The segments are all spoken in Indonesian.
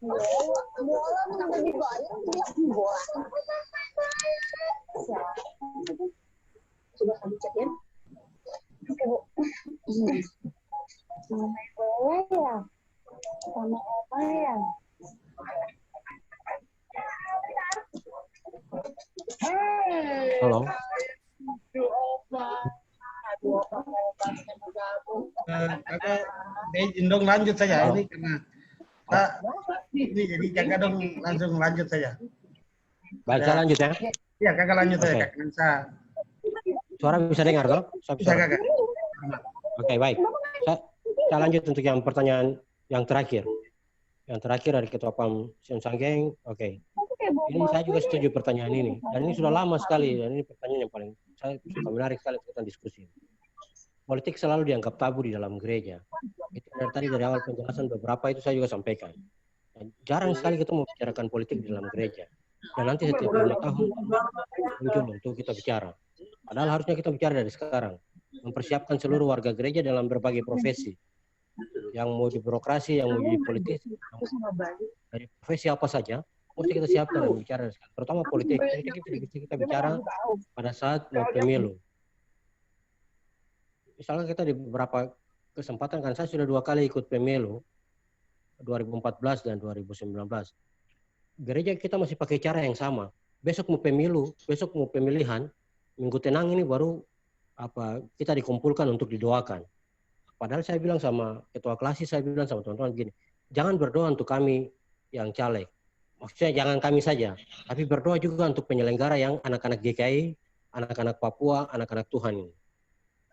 Bola kenapa dibayar? Bola. Coba kamu cek ya. Oke, Bu. Sama bola ya? Sama apa ya? Halo. Kakak izin dong lanjut saja. Halo. Ini karena ini jadi kakak dong langsung lanjut saja. Baik, saya lanjut ya. Iya, kakak lanjut saja. Oke. Kak. Bisa. Suara bisa dengar toh? Bisa kakak. Oke, baik. Saya lanjut untuk yang pertanyaan yang terakhir. Yang terakhir dari Ketua PAM Sion Sanggeng. Oke. Ini saya juga setuju pertanyaan ini. Dan ini sudah lama sekali. Dan ini pertanyaan yang paling saya suka menarik sekali kita diskusi. Politik selalu dianggap tabu di dalam gereja. Itu dari awal penjelasan beberapa itu saya juga sampaikan. Dan jarang sekali kita membicarakan politik di dalam gereja. Dan nanti setiap 5 tahun muncul untuk kita bicara. Padahal harusnya kita bicara dari sekarang. Mempersiapkan seluruh warga gereja dalam berbagai profesi. Yang mau di birokrasi, yang mau di politisi. Dari profesi apa saja, mesti kita siapkan dan bicara dari sekarang. Terutama politik itu kita bicara pada saat mau pemilu. Misalnya kita di beberapa kesempatan kan saya sudah 2 kali ikut pemilu 2014 dan 2019. Gereja kita masih pakai cara yang sama. Besok mau pemilu, besok mau pemilihan, minggu tenang ini baru kita dikumpulkan untuk didoakan. Padahal saya bilang sama ketua klasis, saya bilang sama teman-teman begini, jangan berdoa untuk kami yang caleg. Maksudnya jangan kami saja, tapi berdoa juga untuk penyelenggara yang anak-anak GKI, anak-anak Papua, anak-anak Tuhan ini.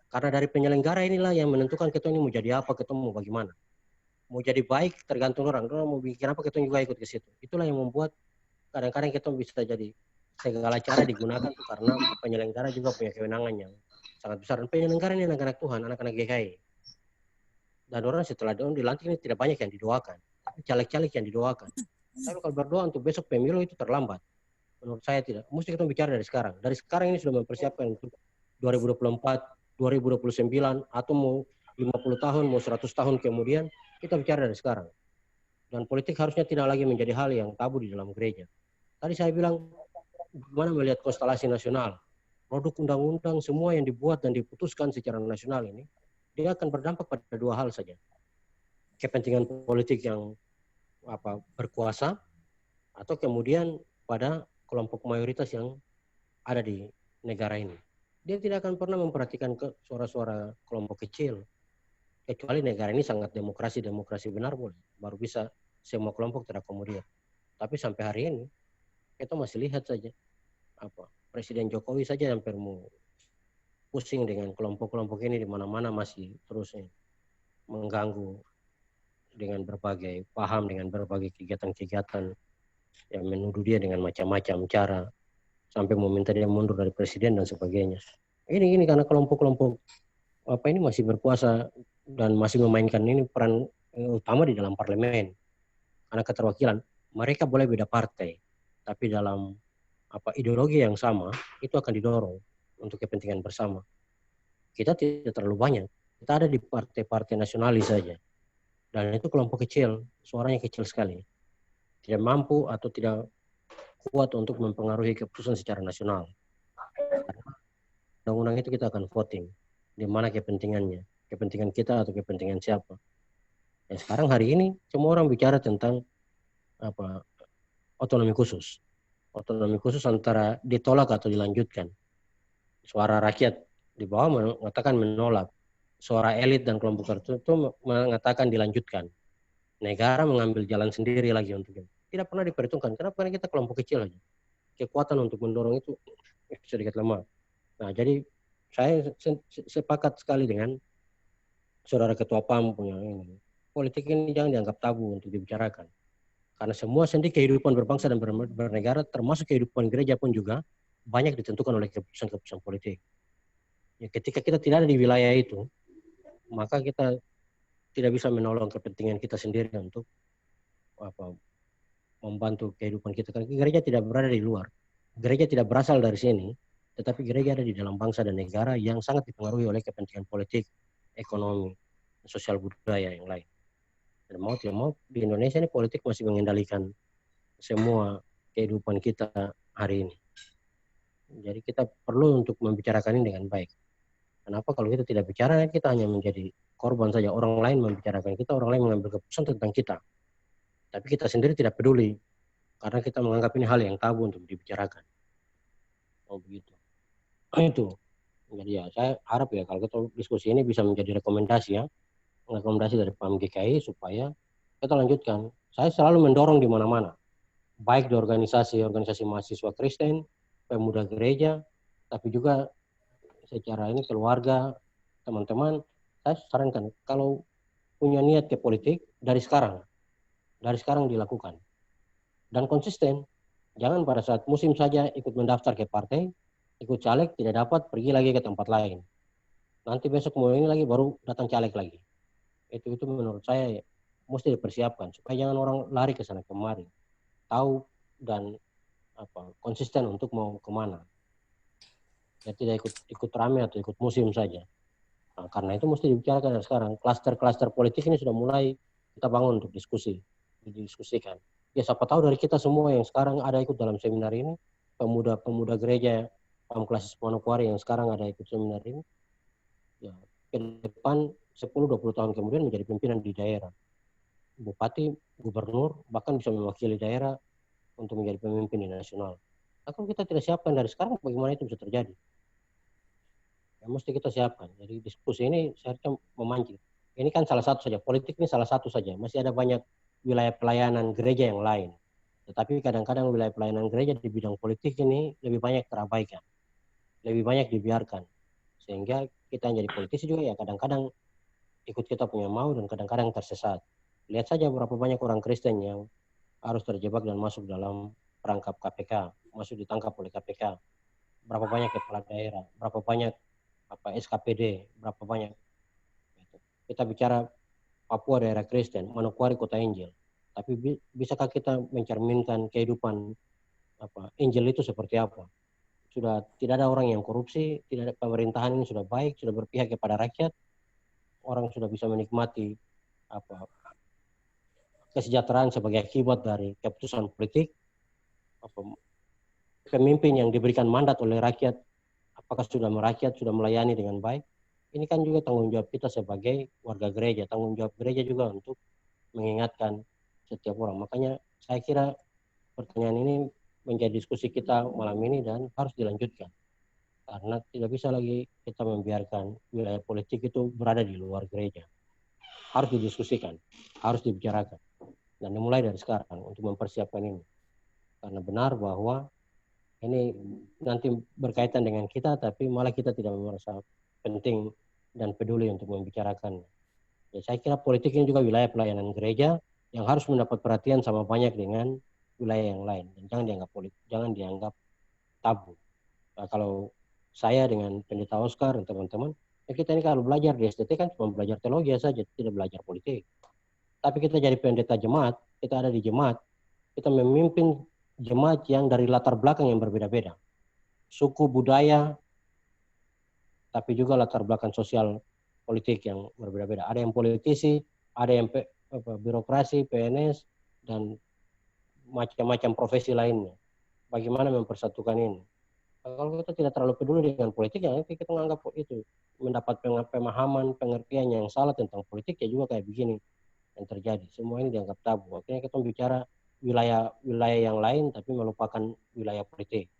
Karena dari penyelenggara inilah yang menentukan kita ini mau jadi apa, kita mau bagaimana. Mau jadi baik tergantung orang mau bikin apa kita juga ikut ke situ. Itulah yang membuat kadang-kadang kita bisa jadi segala cara digunakan tuh karena penyelenggara juga punya kewenangan yang sangat besar. Dan penyelenggara ini anak-anak Tuhan, anak-anak GKI. Dan orang setelah dilantik ini tidak banyak yang didoakan, tapi caleg-caleg yang didoakan. Tapi kalau berdoa untuk besok pemilu itu terlambat. Menurut saya tidak. Mesti kita bicara dari sekarang. Dari sekarang ini sudah mempersiapkan untuk 2024, 2029, atau mau 50 tahun, mau 100 tahun kemudian, kita bicara dari sekarang. Dan politik harusnya tidak lagi menjadi hal yang tabu di dalam gereja. Tadi saya bilang, bagaimana melihat konstelasi nasional, produk undang-undang semua yang dibuat dan diputuskan secara nasional ini, dia akan berdampak pada 2 hal saja. Kepentingan politik yang berkuasa, atau kemudian pada kelompok mayoritas yang ada di negara ini. Dia tidak akan pernah memperhatikan suara-suara kelompok kecil. Kecuali negara ini sangat demokrasi benar boleh. Baru bisa semua kelompok terakomodir. Tapi sampai hari ini, kita masih lihat saja. Presiden Jokowi saja hampir mau pusing dengan kelompok-kelompok ini di mana-mana masih terus mengganggu dengan berbagai paham, dengan berbagai kegiatan-kegiatan yang menuduh dia dengan macam-macam cara. Sampai meminta dia mundur dari presiden dan sebagainya. Ini karena kelompok-kelompok ini masih berkuasa dan masih memainkan ini peran utama di dalam parlemen. Karena keterwakilan, mereka boleh beda partai, tapi dalam ideologi yang sama itu akan didorong untuk kepentingan bersama. Kita tidak terlalu banyak, kita ada di partai-partai nasionalis saja. Dan itu kelompok kecil, suaranya kecil sekali. Tidak mampu atau tidak kuat untuk mempengaruhi keputusan secara nasional. Undang-undang itu kita akan voting, di mana kepentingannya, kepentingan kita atau kepentingan siapa. Ya, sekarang hari ini semua orang bicara tentang otonomi khusus. Otonomi khusus antara ditolak atau dilanjutkan. Suara rakyat di bawah mengatakan menolak. Suara elit dan kelompok tertentu mengatakan dilanjutkan. Negara mengambil jalan sendiri lagi untuk itu. Tidak pernah diperhitungkan. Kenapa? Karena kita kelompok kecil aja. Kekuatan untuk mendorong itu sedikit lemah. Nah, jadi saya sepakat sekali dengan saudara ketua PAM punya ini. Politik ini jangan dianggap tabu untuk dibicarakan. Karena semua sendi kehidupan berbangsa dan bernegara, termasuk kehidupan gereja pun juga, banyak ditentukan oleh keputusan-keputusan politik. Ya, ketika kita tidak ada di wilayah itu, maka kita tidak bisa menolong kepentingan kita sendiri untuk membantu kehidupan kita. Karena gereja tidak berada di luar. Gereja tidak berasal dari sini, tetapi gereja ada di dalam bangsa dan negara yang sangat dipengaruhi oleh kepentingan politik, ekonomi, sosial budaya yang lain. Dan mau tidak mau di Indonesia ini politik masih mengendalikan semua kehidupan kita hari ini. Jadi kita perlu untuk membicarakan ini dengan baik. Kenapa kalau kita tidak bicara, kita hanya menjadi korban saja. Orang lain membicarakan kita, orang lain mengambil keputusan tentang kita. Tapi kita sendiri tidak peduli, karena kita menganggap ini hal yang tabu untuk dibicarakan. Oh begitu. Itu. Jadi ya, saya harap ya kalau kita diskusi ini bisa menjadi rekomendasi ya. Rekomendasi dari PAM GKI supaya kita lanjutkan. Saya selalu mendorong di mana-mana. Baik di organisasi mahasiswa Kristen, pemuda gereja, tapi juga secara ini keluarga, teman-teman, saya sarankan kalau punya niat ke politik dari sekarang dilakukan dan konsisten. Jangan pada saat musim saja ikut mendaftar ke partai, ikut caleg tidak dapat pergi lagi ke tempat lain. Nanti besok mau ini lagi baru datang caleg lagi. Itu menurut saya mesti dipersiapkan supaya jangan orang lari ke sana kemari, tahu dan konsisten untuk mau kemana. Ya tidak ikut rame atau ikut musim saja. Nah, karena itu mesti dibicarakan sekarang. Klaster-klaster politik ini sudah mulai kita bangun untuk didiskusikan. Ya siapa tahu dari kita semua yang sekarang ada ikut dalam seminar ini, pemuda-pemuda gereja PAM Klasis Manokwari yang sekarang ada ikut seminar ini, ya ke depan 10-20 tahun kemudian menjadi pimpinan di daerah. Bupati, gubernur, bahkan bisa mewakili daerah untuk menjadi pemimpin di nasional. Nah, kalau kita tidak siapkan dari sekarang, bagaimana itu bisa terjadi? Ya, mesti kita siapkan. Jadi diskusi ini seharusnya memancing. Ini kan salah satu saja, politik ini salah satu saja. Masih ada banyak wilayah pelayanan gereja yang lain. Tetapi kadang-kadang wilayah pelayanan gereja di bidang politik ini lebih banyak terabaikan. Lebih banyak dibiarkan. Sehingga kita yang jadi politisi juga ya kadang-kadang ikut kita punya mau dan kadang-kadang tersesat. Lihat saja berapa banyak orang Kristen yang harus terjebak dan masuk dalam perangkap KPK, masuk ditangkap oleh KPK. Berapa banyak kepala daerah, berapa banyak SKPD, berapa banyak. Kita bicara Papua daerah Kristen, Manokwari kota Injil. Tapi bisakah kita mencerminkan kehidupan Injil itu seperti apa? Sudah tidak ada orang yang korupsi, tidak ada pemerintahan ini sudah baik, sudah berpihak kepada rakyat, orang sudah bisa menikmati kesejahteraan sebagai akibat dari keputusan politik, pemimpin yang diberikan mandat oleh rakyat, apakah sudah merakyat, sudah melayani dengan baik. Ini kan juga tanggung jawab kita sebagai warga gereja, tanggung jawab gereja juga untuk mengingatkan setiap orang. Makanya saya kira pertanyaan ini menjadi diskusi kita malam ini dan harus dilanjutkan. Karena tidak bisa lagi kita membiarkan wilayah politik itu berada di luar gereja. Harus didiskusikan, harus dibicarakan. Dan dimulai dari sekarang untuk mempersiapkan ini. Karena benar bahwa ini nanti berkaitan dengan kita, tapi malah kita tidak merasa penting dan peduli untuk membicarakan. Ya, saya kira politik ini juga wilayah pelayanan gereja yang harus mendapat perhatian sama banyak dengan wilayah yang lain. Dan jangan dianggap tabu. Nah, kalau saya dengan Pendeta Oscar dan teman-teman, ya kita ini kalau belajar di STT kan cuma belajar teologi saja, tidak belajar politik. Tapi kita jadi pendeta jemaat, kita ada di jemaat, kita memimpin jemaat yang dari latar belakang yang berbeda-beda. Suku, budaya, tapi juga latar belakang sosial politik yang berbeda-beda. Ada yang politisi, ada yang birokrasi, PNS, dan macam-macam profesi lainnya. Bagaimana mempersatukan ini? Kalau kita tidak terlalu peduli dengan politik, ya nanti kita menganggap itu mendapat pemahaman, pengertian yang salah tentang politik, ya juga kayak begini yang terjadi. Semua ini dianggap tabu. Akhirnya kita bicara wilayah yang lain, tapi melupakan wilayah politik.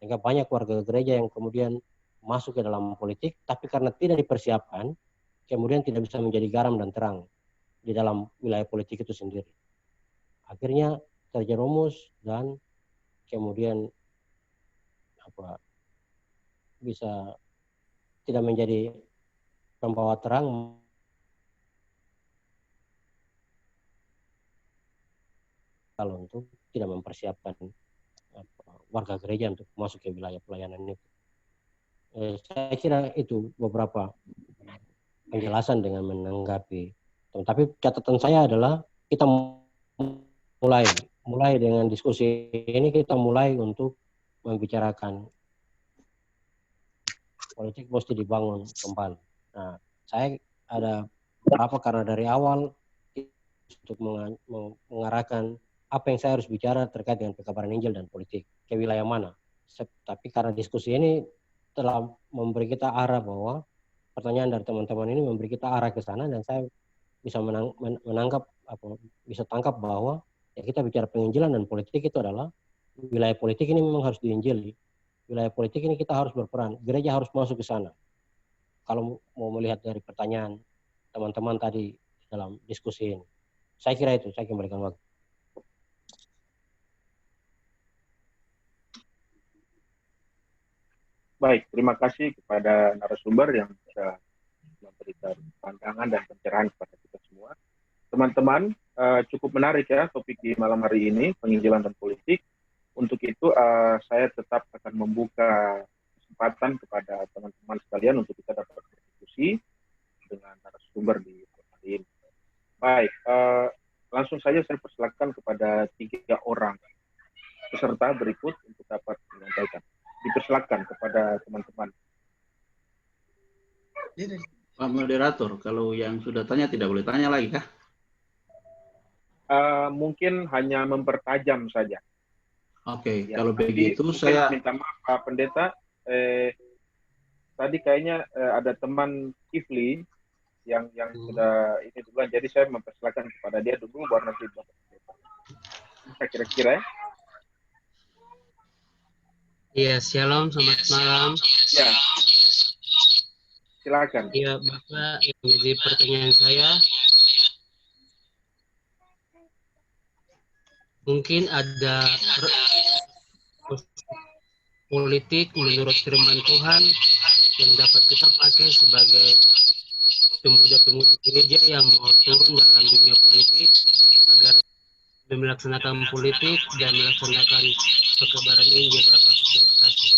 Sehingga banyak warga gereja yang kemudian masuk ke dalam politik, tapi karena tidak dipersiapkan, kemudian tidak bisa menjadi garam dan terang di dalam wilayah politik itu sendiri. Akhirnya terjerumus dan kemudian bisa tidak menjadi pembawa terang kalau untuk tidak mempersiapkan warga gereja untuk masuk ke wilayah pelayanan itu. Saya kira itu beberapa penjelasan dengan menanggapi. Tapi catatan saya adalah kita mulai dengan diskusi ini, kita mulai untuk membicarakan politik mesti dibangun kembali. Nah, saya ada berapa karena dari awal untuk mengarahkan apa yang saya harus bicara terkait dengan pekabaran Injil dan politik ke wilayah mana. Tapi karena diskusi ini telah memberi kita arah bahwa pertanyaan dari teman-teman ini memberi kita arah ke sana, dan saya bisa menangkap bisa tangkap bahwa ya kita bicara penginjilan dan politik itu adalah wilayah politik ini memang harus diinjili. Wilayah politik ini kita harus berperan. Gereja harus masuk ke sana. Kalau mau melihat dari pertanyaan teman-teman tadi dalam diskusi ini. Saya kira itu, saya kembalikan waktu. Baik, terima kasih kepada narasumber yang sudah memberikan pandangan dan pencerahan kepada kita semua. Teman-teman, cukup menarik ya topik di malam hari ini, penginjilan dan politik. Untuk itu, saya tetap akan membuka kesempatan kepada teman-teman sekalian untuk kita dapat berdiskusi dengan narasumber di hari ini. Baik, langsung saja saya persilakan kepada 3 orang peserta berikut untuk dapat menyampaikan. Dipersilakan kepada teman-teman. Pak moderator, kalau yang sudah tanya tidak boleh tanya lagi kah? Mungkin hanya mempertajam saja. Oke, Ya, kalau begitu saya saya minta maaf Pak Pendeta. Tadi kayaknya ada teman Kifli yang sudah ini duluan, jadi saya mempersilakan kepada dia dulu baru nanti Bapak Pendeta. Saya kira-kira ya. Iya, shalom, selamat malam. Ya, silakan. Iya, Bapak, yang jadi pertanyaan saya, mungkin ada politik menurut firman Tuhan yang dapat kita pakai sebagai pemuda-pemudi gereja yang mau turun dalam dunia politik agar melaksanakan politik dan melaksanakan pekabaran Injil, Bapak. Terima kasih.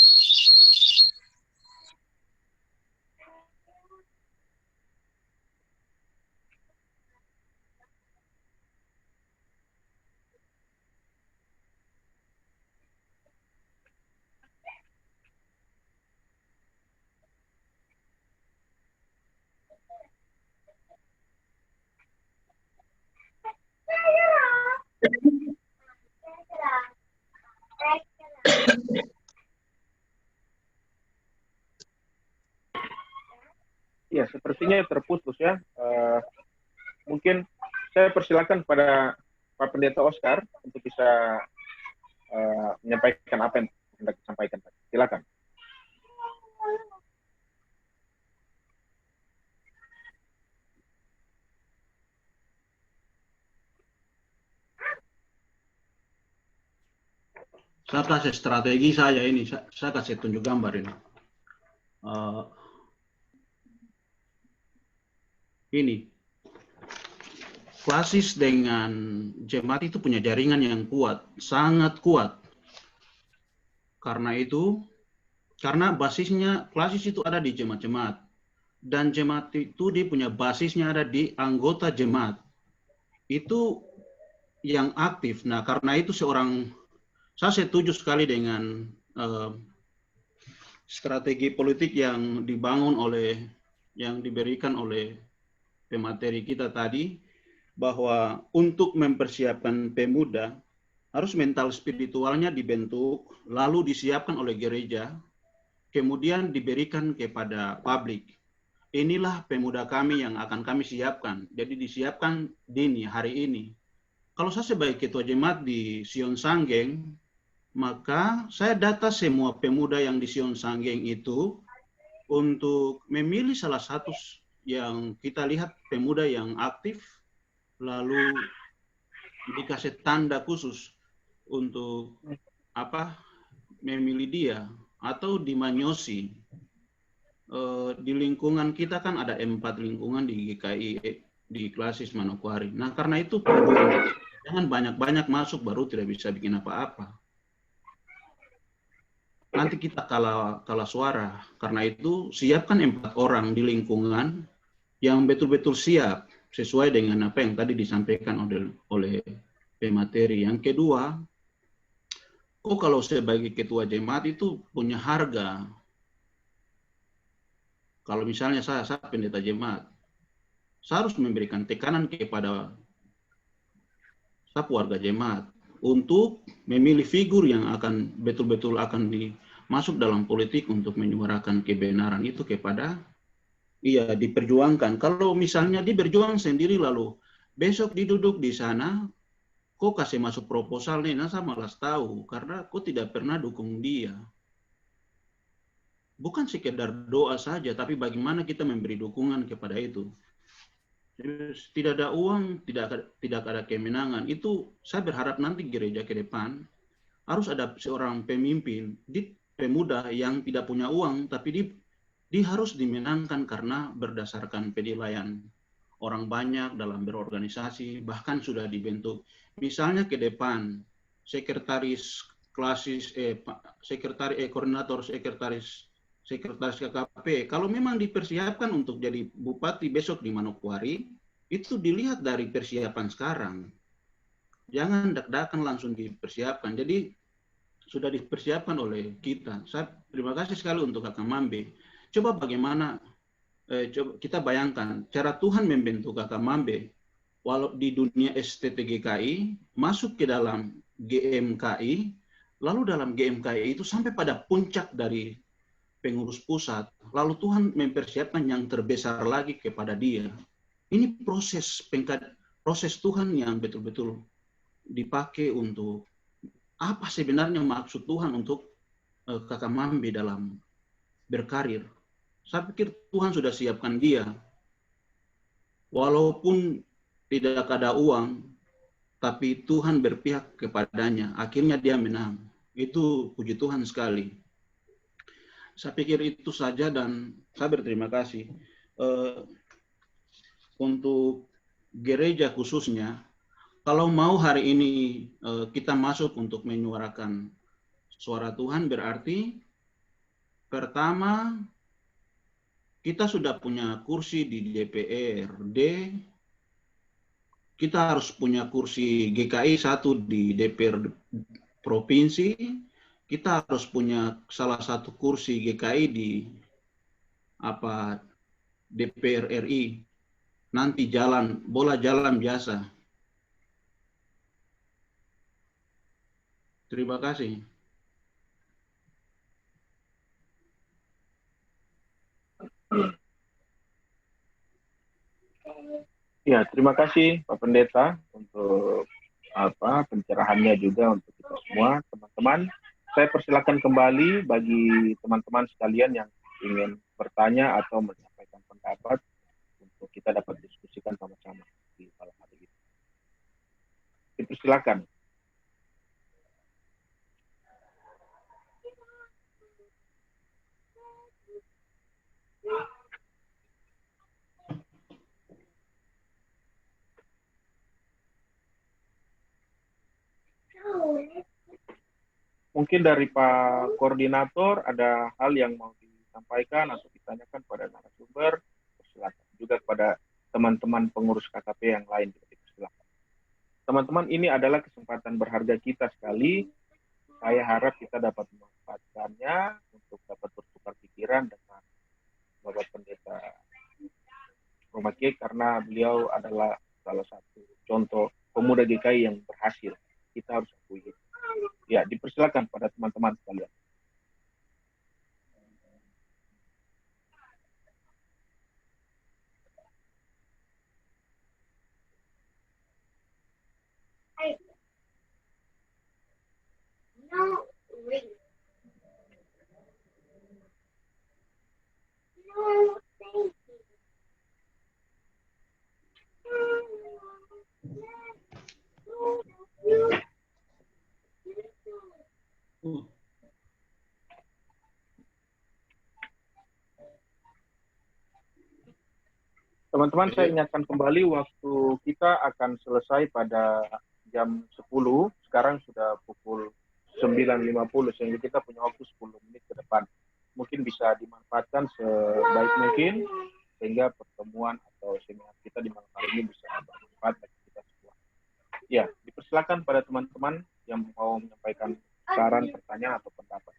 Ya, sepertinya terputus ya. Mungkin saya persilakan pada Pak Pendeta Oscar untuk bisa menyampaikan apa yang hendak disampaikan. Silakan. Saya kasih strategi saya ini, saya kasih tunjuk gambar ini. Ini, Klasis dengan jemaat itu punya jaringan yang kuat, sangat kuat. Karena basisnya Klasis itu ada di jemaat-jemaat. Dan jemaat itu dia punya basisnya ada di anggota jemaat. Itu yang aktif. Nah, karena itu saya setuju sekali dengan strategi politik yang diberikan oleh pemateri kita tadi, bahwa untuk mempersiapkan pemuda harus mental spiritualnya dibentuk, lalu disiapkan oleh gereja, kemudian diberikan kepada publik. Inilah pemuda kami yang akan kami siapkan. Jadi disiapkan dini hari ini. Kalau saya sebagai ketua jemaat di Sion Sanggeng, maka saya data semua pemuda yang di Sion Sanggeng itu untuk memilih salah satu yang kita lihat pemuda yang aktif, lalu dikasih tanda khusus untuk memilih dia, atau dimanyosi. Di lingkungan kita kan ada 4 lingkungan di GKI di Klasis Manokwari. Nah, karena itu jangan banyak-banyak masuk baru tidak bisa bikin apa-apa. Nanti kita kalah suara. Karena itu siapkan 4 orang di lingkungan yang betul-betul siap sesuai dengan apa yang tadi disampaikan oleh pemateri. Yang kedua, kalau sebagai ketua jemaat itu punya harga. Kalau misalnya saya pendeta jemaat, saya harus memberikan tekanan kepada sapu warga jemaat untuk memilih figur yang akan betul-betul akan masuk dalam politik untuk menyuarakan kebenaran itu kepada diperjuangkan. Kalau misalnya dia berjuang sendiri lalu besok diduduk di sana, kok kasih masuk proposal nih, nah saya malas tahu karena kok tidak pernah dukung dia. Bukan sekedar doa saja, tapi bagaimana kita memberi dukungan kepada itu. Tidak ada uang, tidak ada kemenangan. Itu saya berharap nanti gereja ke depan harus ada seorang pemimpin di pemuda yang tidak punya uang, tapi dia harus dimenangkan karena berdasarkan penilaian orang banyak dalam berorganisasi, bahkan sudah dibentuk. Misalnya ke depan, sekretaris klasis, koordinator sekretaris KKP, kalau memang dipersiapkan untuk jadi bupati besok di Manokwari, itu dilihat dari persiapan sekarang. Jangan dak-dakan langsung dipersiapkan. Jadi sudah dipersiapkan oleh kita. Saya terima kasih sekali untuk Kakak Mambe. Coba bagaimana coba kita bayangkan cara Tuhan membentuk Kakak Mambe walau di dunia STTGKI masuk ke dalam GMKI, lalu dalam GMKI itu sampai pada puncak dari pengurus pusat, lalu Tuhan mempersiapkan yang terbesar lagi kepada dia. Ini proses Tuhan yang betul-betul dipakai untuk apa sebenarnya maksud Tuhan untuk Kakak Mambe dalam berkarir. Saya pikir Tuhan sudah siapkan dia. Walaupun tidak ada uang, tapi Tuhan berpihak kepadanya. Akhirnya dia menang. Itu puji Tuhan sekali. Saya pikir itu saja dan saya berterima kasih. Untuk gereja khususnya, kalau mau hari ini kita masuk untuk menyuarakan suara Tuhan, berarti pertama kita sudah punya kursi di DPRD, kita harus punya kursi GKI 1 di DPR provinsi, kita harus punya salah satu kursi GKI di DPR RI. Nanti bola jalan biasa. Terima kasih. Ya, terima kasih Pak Pendeta untuk pencerahannya juga untuk kita semua, teman-teman. Saya persilakan kembali bagi teman-teman sekalian yang ingin bertanya atau menyampaikan pendapat untuk kita dapat diskusikan sama-sama di malam hari ini. Dipersilakan. Mungkin dari Pak Koordinator ada hal yang mau disampaikan atau ditanyakan pada narasumber, silakan. Juga kepada teman-teman pengurus KKP yang lain, silakan. Teman-teman, ini adalah kesempatan berharga kita sekali. Saya harap kita dapat memanfaatkannya untuk dapat bertukar pikiran dengan Bapak Pendeta Romakie, karena beliau adalah salah satu contoh pemuda GKI yang berhasil. Kita harus akui. Ya, dipersilakan pada teman-teman sekalian. Teman-teman, saya ingatkan kembali waktu kita akan selesai pada jam 10. Sekarang sudah pukul 9.50, sehingga kita punya waktu 10 menit ke depan. Mungkin bisa dimanfaatkan sebaik mungkin, sehingga pertemuan atau seminar kita di malam hari ini bisa bermanfaat bagi kita semua. Ya, dipersilakan pada teman-teman yang mau menyampaikan saran, pertanyaan, atau pendapat.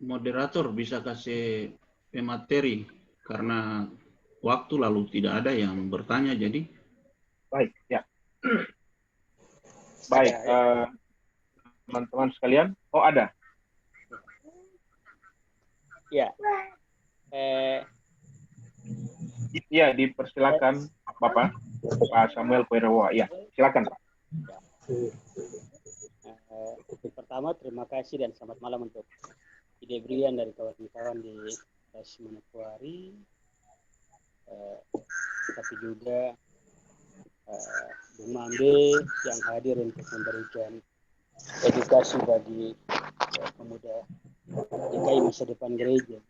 Moderator bisa kasih pemateri karena waktu lalu tidak ada yang bertanya, jadi Baik, ya. Baik, teman-teman sekalian. Oh, ada. Ya. Iya, dipersilakan Bapak Samuel Koirewa. Ya, silakan Pak. Untuk pertama, terima kasih dan selamat malam untuk ide brilian dari kawan-kawan di Manokwari, tapi juga Bung Mambe yang hadir untuk memberikan edukasi bagi pemuda DKI masa depan gereja.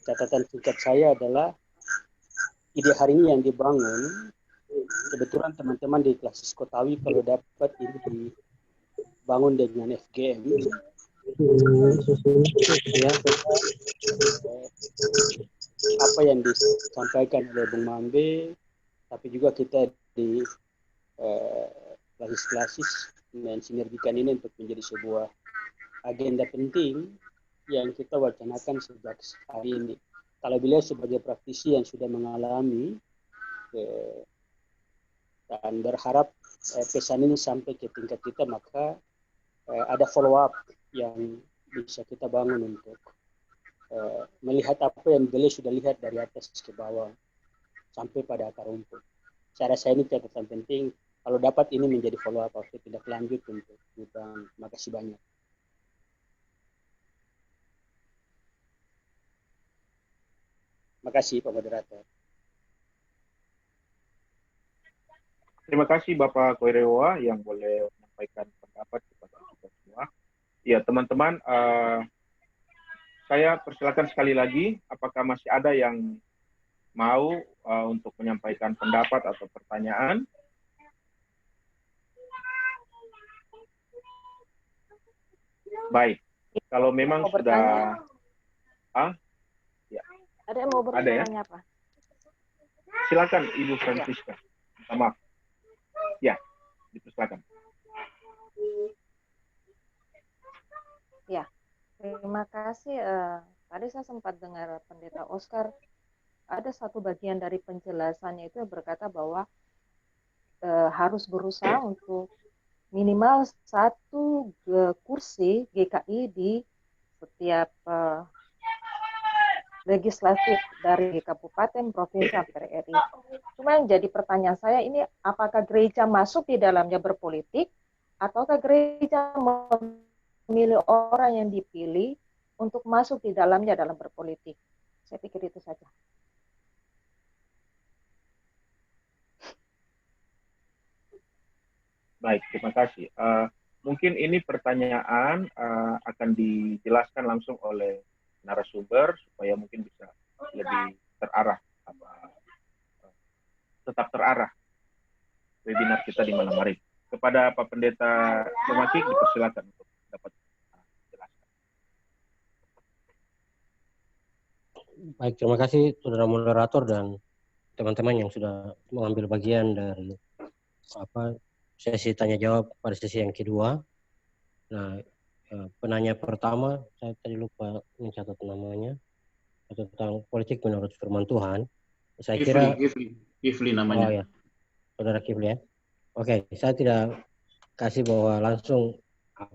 Catatan singkat saya adalah ide hari ini yang dibangun, kebetulan teman-teman di Klasis Kotawi kalau dapat ini dibangun dengan FGM, ya, apa yang disampaikan oleh Bung Mambe, tapi juga kita di Klasis mensinergikan ini untuk menjadi sebuah agenda penting yang kita wacanakan sejak hari ini. Kalau beliau sebagai praktisi yang sudah mengalami dan berharap pesan ini sampai ke tingkat kita, maka ada follow up yang bisa kita bangun untuk melihat apa yang beliau sudah lihat dari atas ke bawah sampai pada akar rumput. Saya rasa ini catatan penting. Kalau dapat ini menjadi follow up atau tidak lanjut untuk kita. Terima kasih banyak. Terima kasih Pak Moderator. Terima kasih Bapak Koirewa yang boleh menyampaikan pendapat kepada kita semua. Ya, teman-teman, saya persilakan sekali lagi, apakah masih ada yang mau untuk menyampaikan pendapat atau pertanyaan? Baik, kalau memang Mau sudah... Ya. Ada yang mau bertanya, Pak? Silakan Ibu Francisca. Minta maaf. Ya, dipersilakan. Ya, terima kasih. Tadi saya sempat dengar Pendeta Oscar, ada satu bagian dari penjelasannya itu berkata bahwa harus berusaha untuk minimal satu kursi GKI di setiap legislatif dari kabupaten, provinsi, sampai RI. Cuma yang jadi pertanyaan saya ini, apakah gereja masuk di dalamnya berpolitik, ataukah gereja memilih orang yang dipilih untuk masuk di dalamnya dalam berpolitik? Saya pikir itu saja. Baik, terima kasih. Mungkin ini pertanyaan akan dijelaskan langsung oleh narasumber supaya mungkin bisa lebih terarah, tetap terarah webinar kita di malam hari. Kepada Pak Pendeta Tomaki, dipersilakan untuk dapat jelaskan. Baik, terima kasih saudara moderator dan teman-teman yang sudah mengambil bagian dari sesi tanya jawab pada sesi yang kedua. Nah, penanya pertama, saya tadi lupa mencatat namanya, tentang politik menurut firman Tuhan. Saya kira Kifli namanya. Oh ya, saudara Kifli ya. Oke, saya tidak kasih bahwa langsung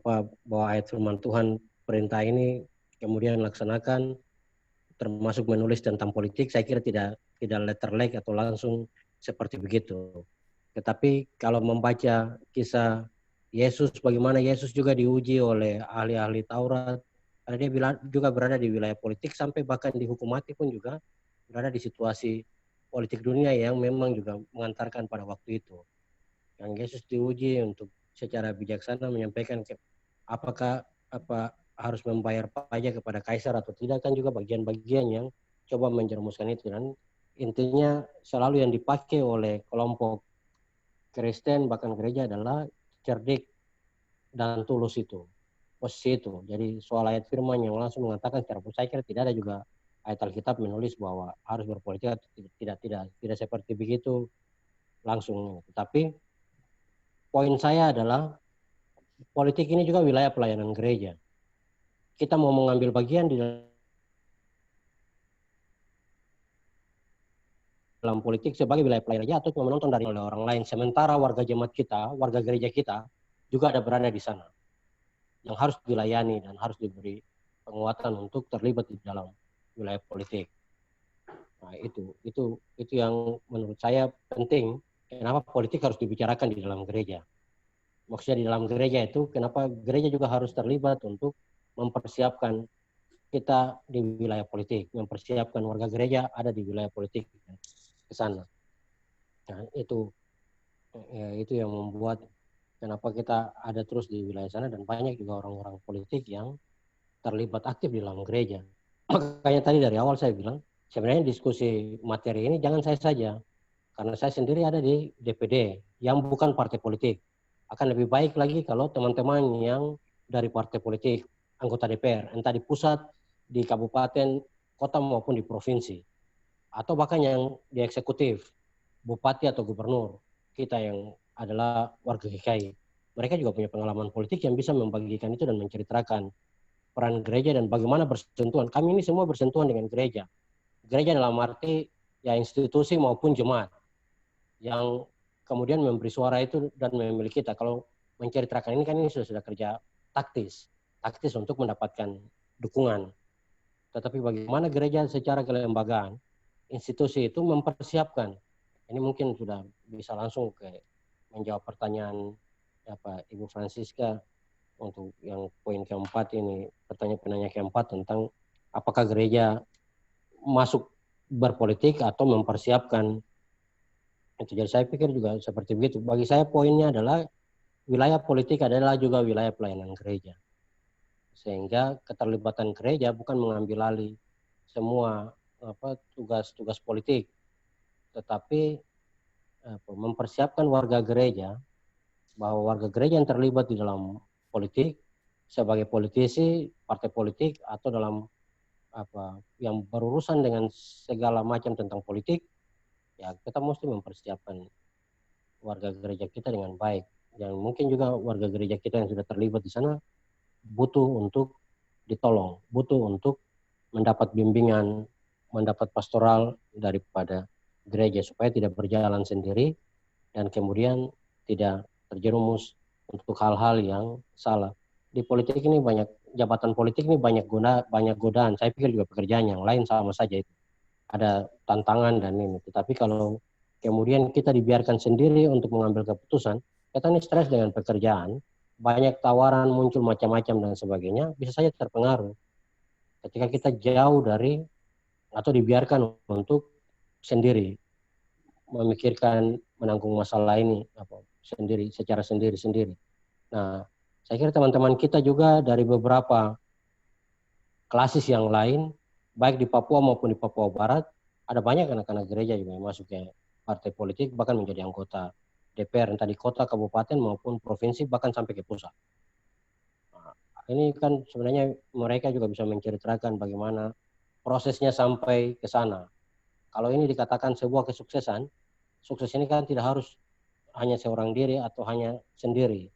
bahwa ayat firman Tuhan perintah ini kemudian laksanakan, termasuk menulis tentang politik. Saya kira tidak letter like atau langsung seperti begitu. Tetapi kalau membaca kisah Yesus, bagaimana Yesus juga diuji oleh ahli-ahli Taurat, karena dia juga berada di wilayah politik, sampai bahkan dihukum mati pun juga berada di situasi politik dunia yang memang juga mengantarkan pada waktu itu. Yang Yesus diuji untuk secara bijaksana menyampaikan apakah harus membayar pajak kepada kaisar atau tidak, kan juga bagian-bagian yang coba menjerumuskan itu. Dan intinya selalu yang dipakai oleh kelompok Kristen bahkan gereja adalah cerdik dan tulus itu. posisi itu. Jadi soal ayat firman yang langsung mengatakan secara saya kira tidak ada juga ayat Alkitab menulis bahwa harus berpolitik atau tidak seperti begitu langsung. Tetapi poin saya adalah politik ini juga wilayah pelayanan gereja. Kita mau mengambil bagian di dalam politik sebagai wilayah pelayanan gereja atau cuma menonton dari oleh orang lain. Sementara warga jemaat kita, warga gereja kita juga ada berada di sana yang harus dilayani dan harus diberi penguatan untuk terlibat di dalam wilayah politik. Nah, itu yang menurut saya penting. Kenapa politik harus dibicarakan di dalam gereja? Maksudnya di dalam gereja itu, kenapa gereja juga harus terlibat untuk mempersiapkan kita di wilayah politik, mempersiapkan warga gereja ada di wilayah politik ke sana. Nah, itu yang membuat kenapa kita ada terus di wilayah sana dan banyak juga orang-orang politik yang terlibat aktif di dalam gereja. Makanya tadi dari awal saya bilang, sebenarnya diskusi materi ini jangan saya saja, karena saya sendiri ada di DPD yang bukan partai politik. Akan lebih baik lagi kalau teman-teman yang dari partai politik, anggota DPR, entah di pusat, di kabupaten, kota maupun di provinsi, atau bahkan yang di eksekutif, bupati atau gubernur, kita yang adalah warga GKI. Mereka juga punya pengalaman politik yang bisa membagikan itu dan menceritakan peran gereja dan bagaimana bersentuhan. Kami ini semua bersentuhan dengan gereja. Gereja dalam arti ya institusi maupun jemaat yang kemudian memberi suara itu dan memilih kita. Kalau menceritakan ini kan ini sudah kerja taktis untuk mendapatkan dukungan. Tetapi bagaimana gereja secara kelembagaan, institusi itu mempersiapkan. Ini mungkin sudah bisa langsung menjawab pertanyaan Ibu Francisca untuk yang poin keempat ini, penanya keempat tentang apakah gereja masuk berpolitik atau mempersiapkan itu. Jadi saya pikir juga seperti begitu. Bagi saya poinnya adalah wilayah politik adalah juga wilayah pelayanan gereja. Sehingga keterlibatan gereja bukan mengambil alih semua tugas-tugas politik, tetapi mempersiapkan warga gereja, bahwa warga gereja yang terlibat di dalam politik sebagai politisi, partai politik atau dalam yang berurusan dengan segala macam tentang politik, ya kita mesti mempersiapkan warga gereja kita dengan baik. Yang mungkin juga warga gereja kita yang sudah terlibat di sana butuh untuk ditolong, butuh untuk mendapat bimbingan, mendapat pastoral daripada gereja supaya tidak berjalan sendiri dan kemudian tidak terjerumus untuk hal-hal yang salah. Di politik ini jabatan politik ini banyak godaan. Saya pikir juga pekerjaan yang lain sama saja itu. Ada tantangan dan ini. Tetapi kalau kemudian kita dibiarkan sendiri untuk mengambil keputusan, kita ini stres dengan pekerjaan, banyak tawaran muncul macam-macam dan sebagainya, bisa saja terpengaruh. Ketika kita jauh dari atau dibiarkan untuk sendiri memikirkan menanggung masalah ini sendiri, secara sendiri-sendiri. Nah, saya kira teman-teman kita juga dari beberapa klasis yang lain, baik di Papua maupun di Papua Barat, ada banyak anak-anak gereja juga yang masuk ke partai politik, bahkan menjadi anggota DPR, entah di kota, kabupaten maupun provinsi, bahkan sampai ke pusat. Nah, ini kan sebenarnya mereka juga bisa menceritakan bagaimana prosesnya sampai ke sana. Kalau ini dikatakan sebuah kesuksesan, sukses ini kan tidak harus hanya seorang diri atau hanya sendiri.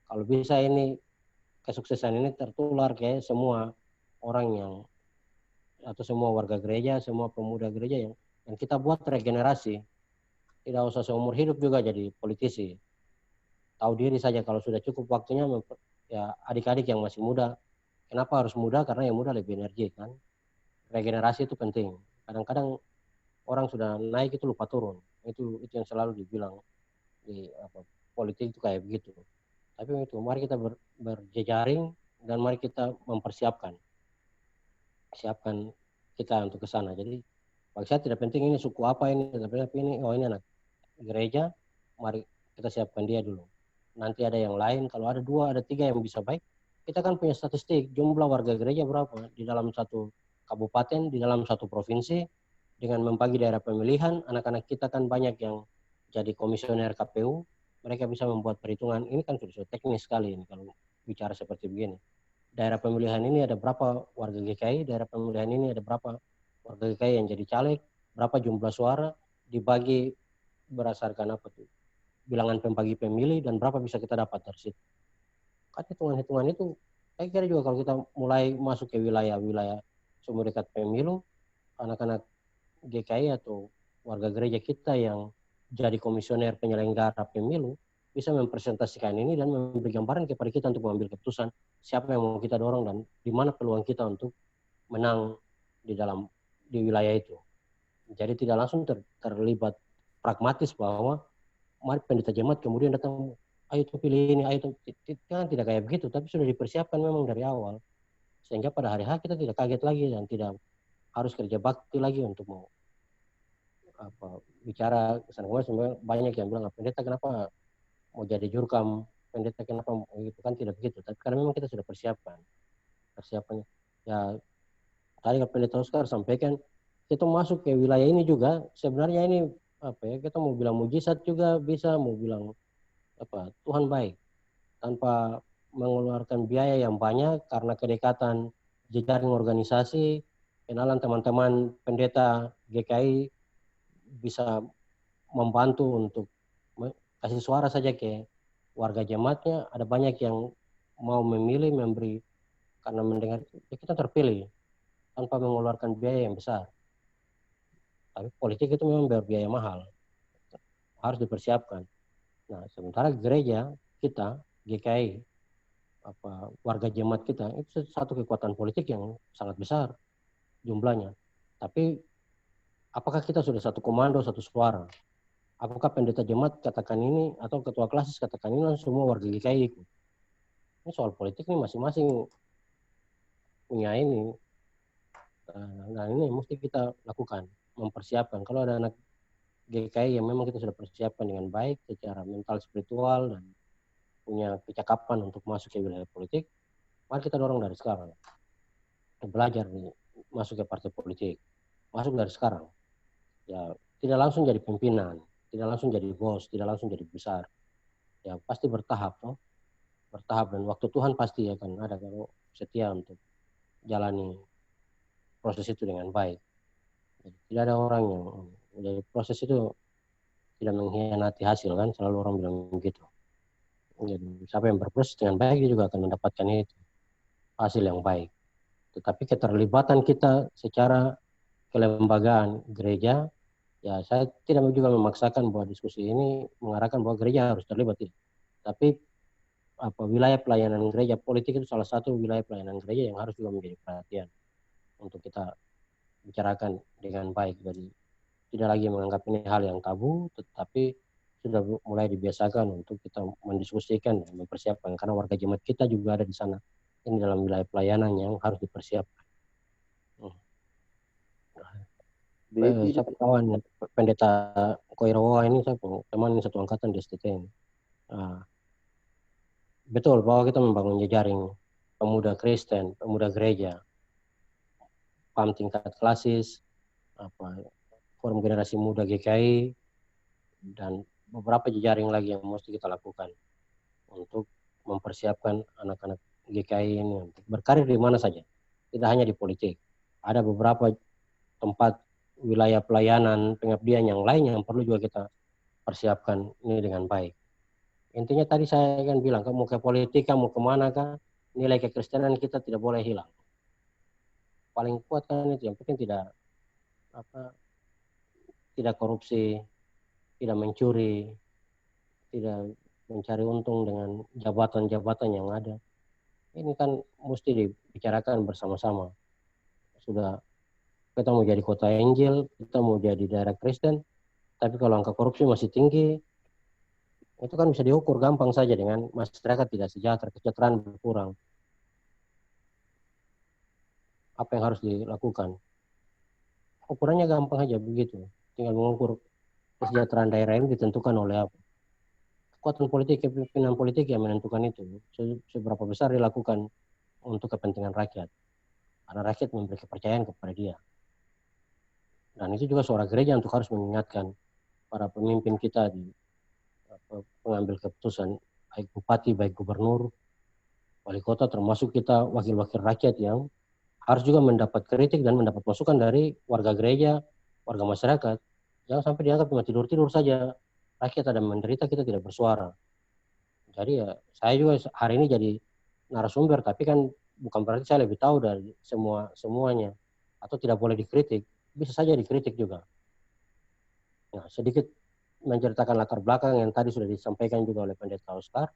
Kalau bisa ini kesuksesan ini tertular ke semua orang yang atau semua warga gereja, semua pemuda gereja yang kita buat regenerasi. Tidak usah seumur hidup juga jadi politisi. Tahu diri saja kalau sudah cukup waktunya, ya adik-adik yang masih muda. Kenapa harus muda? Karena yang muda lebih energi kan. Regenerasi itu penting. Kadang-kadang orang sudah naik itu lupa turun. Itu yang selalu dibilang di politik itu kayak begitu. Tapi itu mari kita berjejaring dan mari kita mempersiapkan kita untuk ke sana. Jadi bagi saya tidak penting ini suku apa ini, tapi ini ini anak gereja, mari kita siapkan dia dulu. Nanti ada yang lain, kalau ada 2, ada 3 yang bisa baik, kita kan punya statistik jumlah warga gereja berapa di dalam satu kabupaten, di dalam satu provinsi. Dengan membagi daerah pemilihan, anak-anak kita kan banyak yang jadi komisioner KPU, mereka bisa membuat perhitungan. Ini kan sudah teknis sekali ini kalau bicara seperti begini. daerah pemilihan ini ada berapa warga GKI, daerah pemilihan ini ada berapa warga GKI yang jadi caleg, berapa jumlah suara, dibagi berdasarkan apa tuh, bilangan pembagi pemilih, dan berapa bisa kita dapat dari situ. Kan hitungan-hitungan itu, saya kira juga kalau kita mulai masuk ke wilayah-wilayah sumber dekat pemilu, anak-anak GKI atau warga gereja kita yang jadi komisioner penyelenggara pemilu, bisa mempresentasikan ini dan memberi gambaran kepada kita untuk mengambil keputusan siapa yang mau kita dorong dan di mana peluang kita untuk menang di wilayah itu. Jadi tidak langsung terlibat pragmatis bahwa mari pendeta jemaat kemudian datang, ayo tuh pilih ini, ayo tuh, kan tidak kayak begitu, tapi sudah dipersiapkan memang dari awal. Sehingga pada hari H kita tidak kaget lagi dan tidak harus kerja bakti lagi untuk mau bicara kesana kemari. Sebenarnya banyak yang bilang, pendeta kenapa mau jadi jurkam, pendeta kenapa mau gitu, kan tidak begitu. Tapi karena memang kita sudah persiapannya. Ya tadi pendeta Oscar sampaikan, kita masuk ke wilayah ini juga sebenarnya ini kita mau bilang mujizat juga bisa, mau bilang Tuhan baik tanpa mengeluarkan biaya yang banyak karena kedekatan jejaring organisasi, kenalan teman-teman pendeta GKI bisa membantu untuk kasih suara saja ke warga jemaatnya. Ada banyak yang mau memilih, memberi, karena mendengar kita terpilih tanpa mengeluarkan biaya yang besar. Tapi politik itu memang berbiaya mahal, harus dipersiapkan. Nah, sementara gereja kita, GKI, warga jemaat kita, itu satu kekuatan politik yang sangat besar jumlahnya. Tapi apakah kita sudah satu komando, satu suara? Apakah pendeta jemaat katakan ini atau ketua klasis katakan ini, semua warga GKI ikut? Ini soal politik ini masing-masing punya ini. Nah ini mesti kita lakukan, mempersiapkan. Kalau ada anak GKI yang memang kita sudah persiapkan dengan baik secara mental, spiritual, dan punya kecakapan untuk masuk ke wilayah politik, mari kita dorong dari sekarang. Belajar masuk ke partai politik, masuk dari sekarang. Ya tidak langsung jadi pimpinan, tidak langsung jadi bos, tidak langsung jadi besar. Ya pasti bertahap, no? Bertahap, dan waktu Tuhan pasti akan ada kalau setia untuk jalani proses itu dengan baik. Jadi, tidak ada orang yang jadi proses itu tidak mengkhianati hasil, kan selalu orang bilang begitu. Jadi siapa yang berproses dengan baik dia juga akan mendapatkan itu hasil yang baik. Tetapi keterlibatan kita secara kelembagaan gereja, ya saya tidak juga memaksakan bahwa diskusi ini mengarahkan bahwa gereja harus terlibat, tidak. Tapi wilayah pelayanan gereja, politik itu salah satu wilayah pelayanan gereja yang harus juga menjadi perhatian untuk kita bicarakan dengan baik. Jadi tidak lagi menganggap ini hal yang tabu, tetapi sudah mulai dibiasakan untuk kita mendiskusikan dan mempersiapkan, karena warga jemaat kita juga ada di sana. Ini dalam wilayah pelayanan yang harus dipersiapkan. Saya kawan pendeta Koirawa ini, saya teman satu angkatan di STT ini. Betul bahwa kita membangun jejaring pemuda Kristen, pemuda gereja, PAM tingkat klasis, forum generasi muda GKI, dan beberapa jejaring lagi yang mesti kita lakukan untuk mempersiapkan anak-anak GKI ini untuk berkarir di mana saja, tidak hanya di politik. Ada beberapa tempat wilayah pelayanan pengabdian yang lain yang perlu juga kita persiapkan ini dengan baik. Intinya tadi saya kan bilang, kamu ke politik, kamu kemana kan, nilai kekristenan kita tidak boleh hilang. Paling kuat kan itu, yang penting tidak korupsi, tidak mencuri, tidak mencari untung dengan jabatan-jabatan yang ada. Ini kan mesti dibicarakan bersama-sama. Sudah kita mau jadi kota Injil, kita mau jadi daerah Kristen, tapi kalau angka korupsi masih tinggi, itu kan bisa diukur gampang saja dengan masyarakat tidak sejahtera, kesejahteraan berkurang. Apa yang harus dilakukan? Ukurannya gampang saja begitu. Tinggal mengukur kesejahteraan daerah ini ditentukan oleh apa? Kekuatan politik, kepemimpinan politik yang menentukan itu. Seberapa besar dilakukan untuk kepentingan rakyat. Karena rakyat memberi kepercayaan kepada dia. Dan itu juga suara gereja untuk harus mengingatkan para pemimpin kita di pengambil keputusan, baik bupati, baik gubernur, wali kota, termasuk kita wakil-wakil rakyat yang harus juga mendapat kritik dan mendapat masukan dari warga gereja, warga masyarakat. Jangan sampai dianggap cuma tidur-tidur saja. Rakyat ada menderita, kita tidak bersuara. Jadi ya, saya juga hari ini jadi narasumber, tapi kan bukan berarti saya lebih tahu dari semuanya. Atau tidak boleh dikritik, bisa saja dikritik juga. Nah, sedikit menceritakan latar belakang yang tadi sudah disampaikan juga oleh Pendeta Oscar,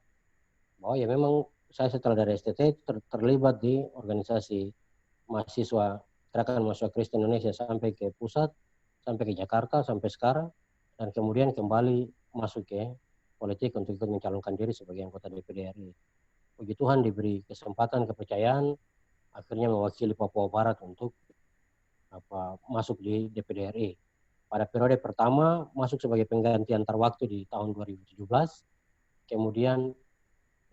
bahwa ya memang saya setelah dari STT terlibat di organisasi mahasiswa, Gerakan Mahasiswa Kristen Indonesia sampai ke pusat, sampai ke Jakarta, sampai sekarang, dan kemudian kembali masuk ke politik untuk ikut mencalonkan diri sebagai anggota DPD RI. Puji Tuhan diberi kesempatan, kepercayaan, akhirnya mewakili Papua Barat untuk masuk di DPD RI. Pada periode pertama masuk sebagai pengganti antar waktu di tahun 2017, kemudian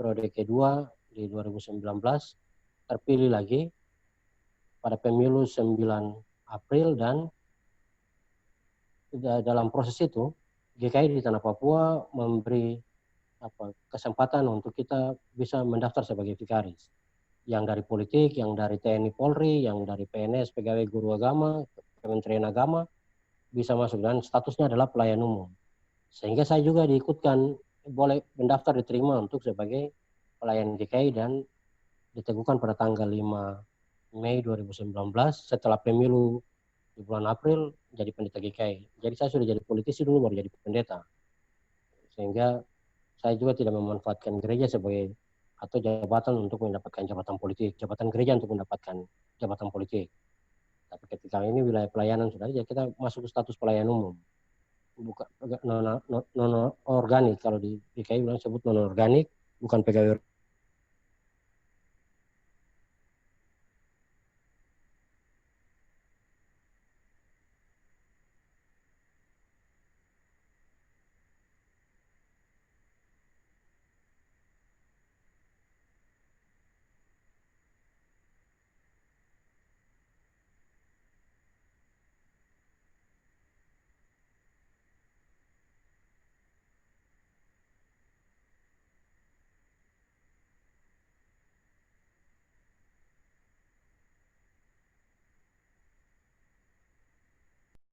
periode kedua di 2019 terpilih lagi pada pemilu 9 April, dan dalam proses itu GKI di Tanah Papua memberi kesempatan untuk kita bisa mendaftar sebagai vikaris. Yang dari politik, yang dari TNI Polri, yang dari PNS, pegawai guru agama, Kementerian Agama, bisa masuk, dan statusnya adalah pelayan umum. Sehingga saya juga diikutkan, boleh mendaftar, diterima untuk sebagai pelayan GKI, dan diteguhkan pada tanggal 5 Mei 2019 setelah pemilu di bulan April jadi pendeta GKI. Jadi saya sudah jadi politisi dulu baru jadi pendeta. Sehingga saya juga tidak memanfaatkan gereja sebagai atau jabatan untuk mendapatkan jabatan politik, jabatan gereja untuk mendapatkan jabatan politik. Tapi ketika ini wilayah pelayanan sudah, jadi kita masuk ke status pelayan umum. Bukan non organik, kalau di DKI bilang sebut non organik, bukan pegawai